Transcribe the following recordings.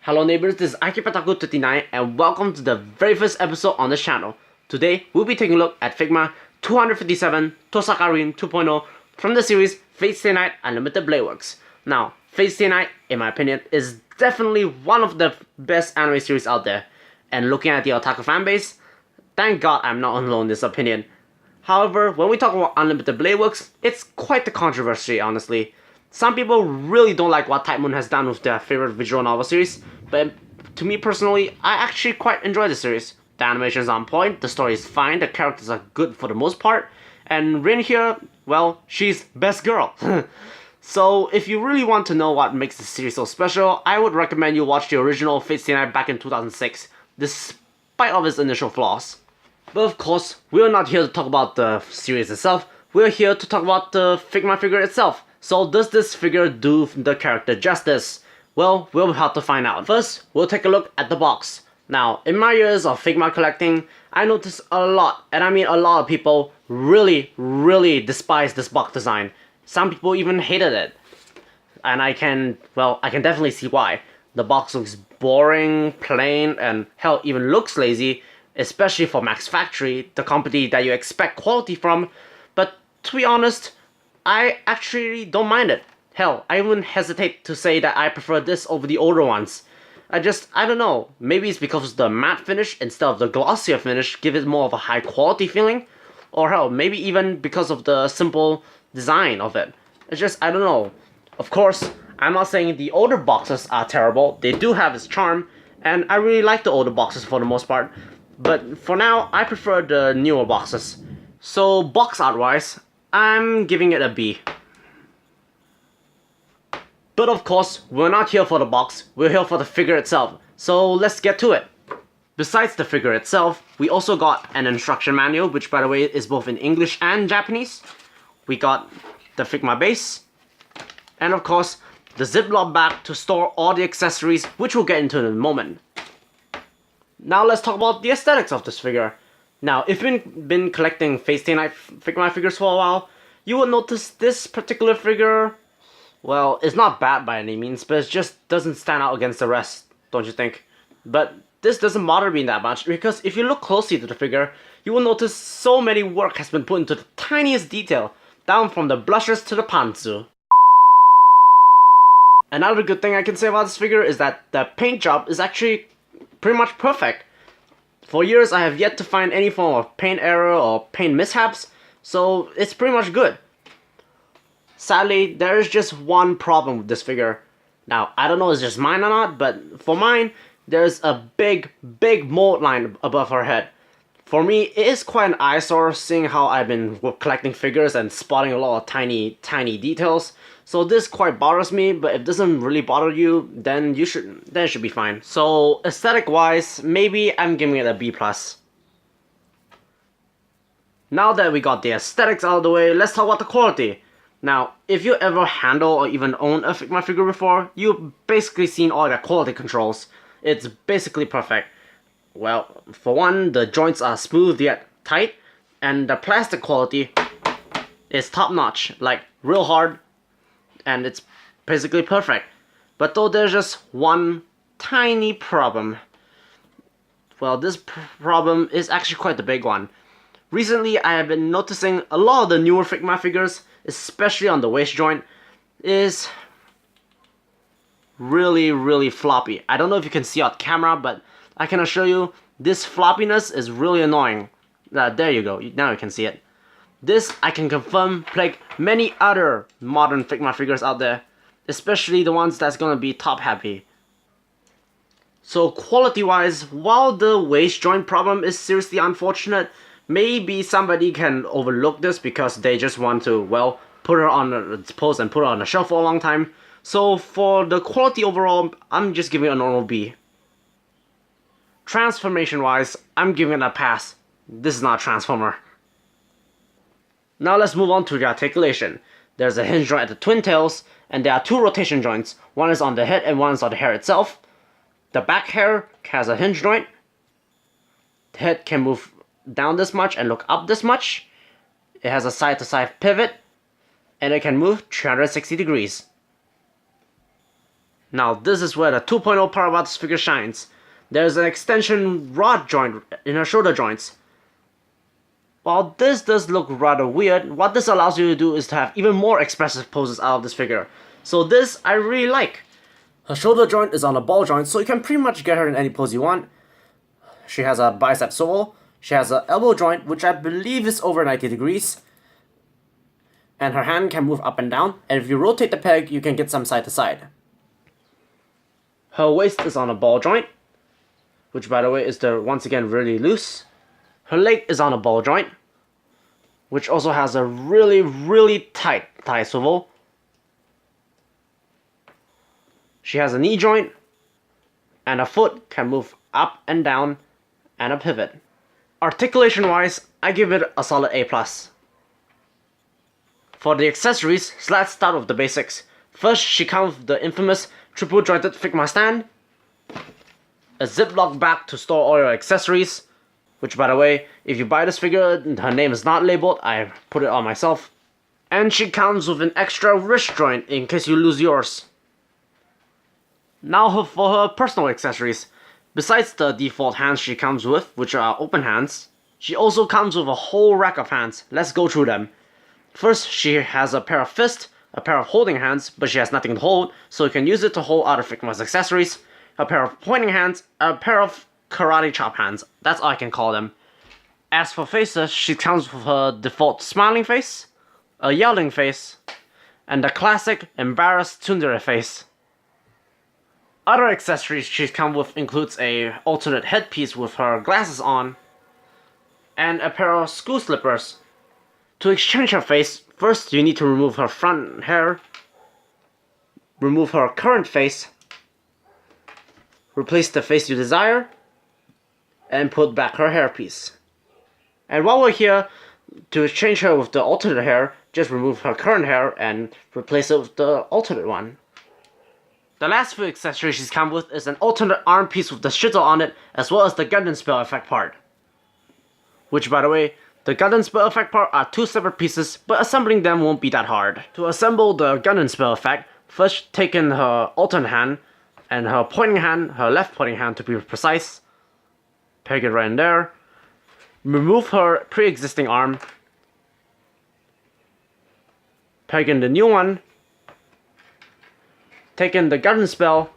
Hello neighbors, this is Akipataku29 and welcome to the very first episode on this channel. Today, we'll be taking a look at Figma 257 Tohsaka Rin 2.0 from the series Fate Stay Night Unlimited Blade Works. Now, Fate Stay Night, in my opinion, is definitely one of the best anime series out there. And looking at the otaku fanbase, thank God I'm not alone in this opinion. However, when we talk about Unlimited Blade Works, it's quite the controversy, honestly. Some people really don't like what Type Moon has done with their favorite visual novel series, but to me personally, I actually quite enjoy the series. The animation is on point, the story is fine, the characters are good for the most part, and Rin here, well, she's best girl. So if you really want to know what makes the series so special, I would recommend you watch the original Fate Stay Night back in 2006, despite of its initial flaws. But of course, we're not here to talk about the series itself, we're here to talk about the Figma figure itself. So does this figure do the character justice? Well, we'll have to find out. First, we'll take a look at the box. Now, in my years of Figma collecting, I noticed a lot, and I mean a lot of people, really despise this box design. Some people even hated it. And I can definitely see why. The box looks boring, plain, and hell, even looks lazy, especially for Max Factory, the company that you expect quality from. But to be honest, I actually don't mind it. Hell, I wouldn't hesitate to say that I prefer this over the older ones. I don't know, maybe it's because the matte finish instead of the glossier finish give it more of a high quality feeling? Or hell, maybe even because of the simple design of it. I don't know. Of course, I'm not saying the older boxes are terrible, they do have its charm, and I really like the older boxes for the most part. But for now, I prefer the newer boxes. So box art wise, I'm giving it a B. But of course, we're not here for the box, we're here for the figure itself. So let's get to it. Besides the figure itself, we also got an instruction manual, which by the way is both in English and Japanese. We got the Figma base, and of course, the Ziploc bag to store all the accessories, which we'll get into in a moment. Now let's talk about the aesthetics of this figure. Now, if you've been collecting Fate Stay Night Figma figures for a while, you will notice this particular figure, well, it's not bad by any means, but it just doesn't stand out against the rest, don't you think? But this doesn't bother me that much, because if you look closely to the figure, you will notice so many work has been put into the tiniest detail, down from the blushes to the pantsu. Another good thing I can say about this figure is that the paint job is actually pretty much perfect. For years, I have yet to find any form of paint error or paint mishaps, so it's pretty much good. Sadly, there is just one problem with this figure. Now, I don't know if it's just mine or not, but for mine, there's a big mold line above her head. For me, it is quite an eyesore seeing how I've been collecting figures and spotting a lot of tiny details. So this quite bothers me, but if it doesn't really bother you, then it should be fine. So aesthetic wise, maybe I'm giving it a B+. Now that we got the aesthetics out of the way, let's talk about the quality. Now, if you ever handle or even own a Figma figure before, you've basically seen all the quality controls. It's basically perfect. Well, for one, the joints are smooth yet tight, and the plastic quality is top notch, like real hard, and it's basically perfect. But though there's just one tiny problem. Well, this problem is actually quite the big one. Recently, I have been noticing a lot of the newer Figma figures, especially on the waist joint, is really floppy. I don't know if you can see on camera, but I can assure you, this floppiness is really annoying. There you go, now you can see it. This, I can confirm, plague many other modern Figma figures out there, especially the ones that's gonna be top happy. So quality wise, while the waist joint problem is seriously unfortunate, maybe somebody can overlook this because they just want to, well, put her on a pose and put her on a shelf for a long time. So for the quality overall, I'm just giving it a normal B. Transformation wise, I'm giving it a pass. This is not a transformer. Now let's move on to the articulation. There's a hinge joint at the twin tails, and there are two rotation joints. One is on the head and one is on the hair itself. The back hair has a hinge joint. The head can move down this much and look up this much. It has a side to side pivot, and it can move 360 degrees. Now this is where the 2.0 part about this figure shines. There's an extension rod joint in her shoulder joints. While this does look rather weird, what this allows you to do is to have even more expressive poses out of this figure. So this I really like. Her shoulder joint is on a ball joint, so you can pretty much get her in any pose you want. She has a bicep swivel. She has an elbow joint, which I believe is over 90 degrees. And her hand can move up and down, and if you rotate the peg, you can get some side to side. Her waist is on a ball joint, which by the way is once again really loose. Her leg is on a ball joint, which also has a really tight thigh swivel. She has a knee joint, and a foot can move up and down, and a pivot. Articulation wise, I give it a solid A+. For the accessories, let's start with the basics. First, she comes with the infamous triple jointed figma stand, a ziplock bag to store all your accessories, which by the way, if you buy this figure, her name is not labeled, I put it on myself. And she comes with an extra wrist joint in case you lose yours. Now for her personal accessories. Besides the default hands she comes with, which are open hands, she also comes with a whole rack of hands. Let's go through them. First, she has a pair of fists, a pair of holding hands, but she has nothing to hold, so you can use it to hold other Figma's accessories, a pair of pointing hands, a pair of karate chop hands. That's all I can call them. As for faces, she comes with her default smiling face, a yelling face, and the classic embarrassed tsundere face. Other accessories she's come with includes a alternate headpiece with her glasses on, and a pair of school slippers. To exchange her face, first you need to remove her front hair, remove her current face, replace the face you desire, and put back her hairpiece. And while we're here, to exchange her with the alternate hair, just remove her current hair and replace it with the alternate one. The last few accessories she's come with is an alternate arm piece with the shittle on it, as well as the Gundam spell effect part. Which, by the way, the Gundam spell effect part are two separate pieces, but assembling them won't be that hard. To assemble the Gundam spell effect, first take in her alternate hand, and her pointing hand, her left pointing hand to be precise. Peg it right in there. Remove her pre-existing arm. Peg in the new one. Take in the Gundam spell,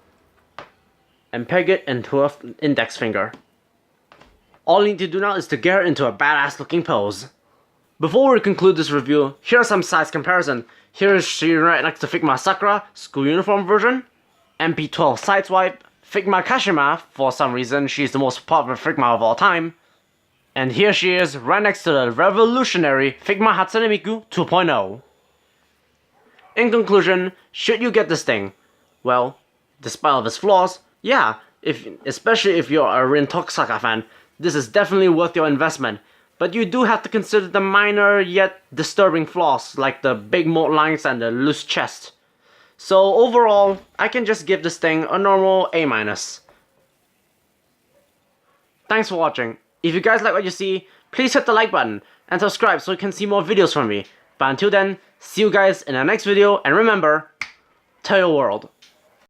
and peg it into her index finger. All you need to do now is to get her into a badass looking pose. Before we conclude this review, here are some size comparison. Here is she right next to Figma Sakura, school uniform version, MP12 sideswipe, Figma Kashima, for some reason she's the most popular Figma of all time, and here she is right next to the revolutionary Figma Hatsune Miku 2.0. In conclusion, should you get this thing? Well, despite all of its flaws, yeah, especially if you're a Rin Tohsaka fan, this is definitely worth your investment. But you do have to consider the minor yet disturbing flaws, like the big mold lines and the loose chest. So overall, I can just give this thing a normal A-. Thanks for watching. If you guys like what you see, please hit the like button and subscribe so you can see more videos from me. But until then, see you guys in the next video, and remember, tell your world.